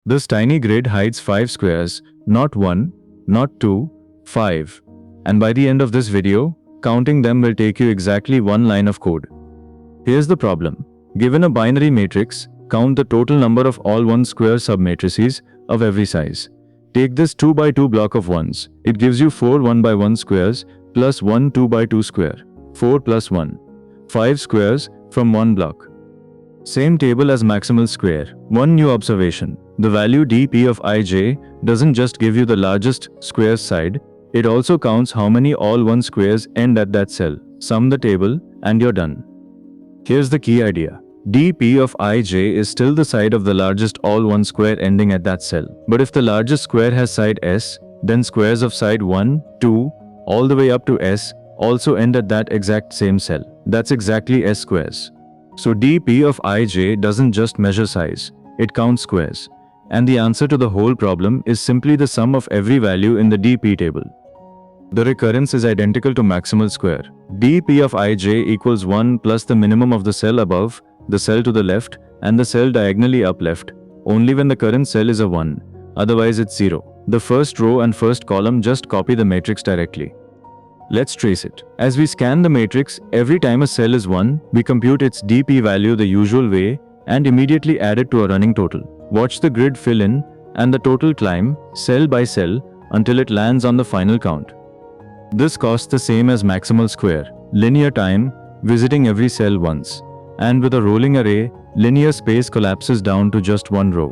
This tiny grid hides 5 squares, not 1, not 2, 5. And by the end of this video, counting them will take you exactly one line of code. Here's the problem. Given a binary matrix, count the total number of all 1 square submatrices of every size. Take this 2 by 2 block of 1s. It gives you 4 1 by 1 squares plus 1 2 by 2 square. 4 plus 1. 5 squares from one block. Same table as maximal square. One new observation. The value dp of ij doesn't just give you the largest squares side, it also counts how many all 1 squares end at that cell. Sum the table and you're done. Here's the key idea. dp of ij is still the side of the largest all 1 square ending at that cell. But if the largest square has side s, then squares of side 1, 2, all the way up to s also end at that exact same cell. That's exactly s squares. So dp of ij doesn't just measure size, it counts squares. And the answer to the whole problem is simply the sum of every value in the dp table. The recurrence is identical to maximal square. dp of ij equals 1 plus the minimum of the cell above, the cell to the left, and the cell diagonally up left, only when the current cell is a 1, otherwise it's 0. The first row and first column just copy the matrix directly. Let's trace it. As we scan the matrix, every time a cell is 1, we compute its dp value the usual way and immediately add it to a running total. Watch the grid fill in and the total climb, cell by cell, until it lands on the final count. This costs the same as maximal square, linear time, visiting every cell once. And with a rolling array, linear space collapses down to just one row.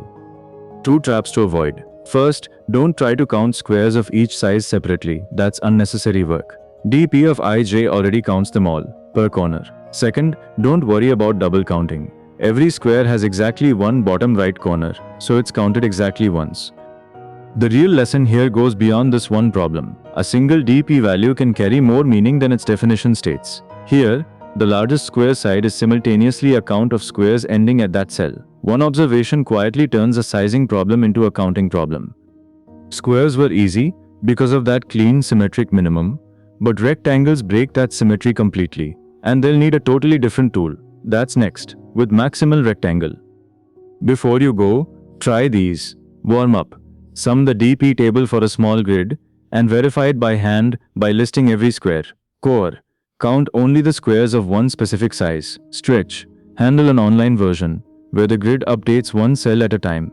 2 traps to avoid. First, don't try to count squares of each size separately, that's unnecessary work. dp of ij already counts them all, per corner. Second, don't worry about double counting. Every square has exactly one bottom right corner, so it's counted exactly once. The real lesson here goes beyond this one problem. A single dp value can carry more meaning than its definition states. Here, the largest square side is simultaneously a count of squares ending at that cell. One observation quietly turns a sizing problem into a counting problem. Squares were easy because of that clean symmetric minimum, but rectangles break that symmetry completely, and they'll need a totally different tool. That's next, with maximal rectangle. Before you go, try these. Warm up. Sum the dp table for a small grid, and verify it by hand by listing every square. Core. Count only the squares of one specific size. Stretch. Handle an online version, where the grid updates one cell at a time.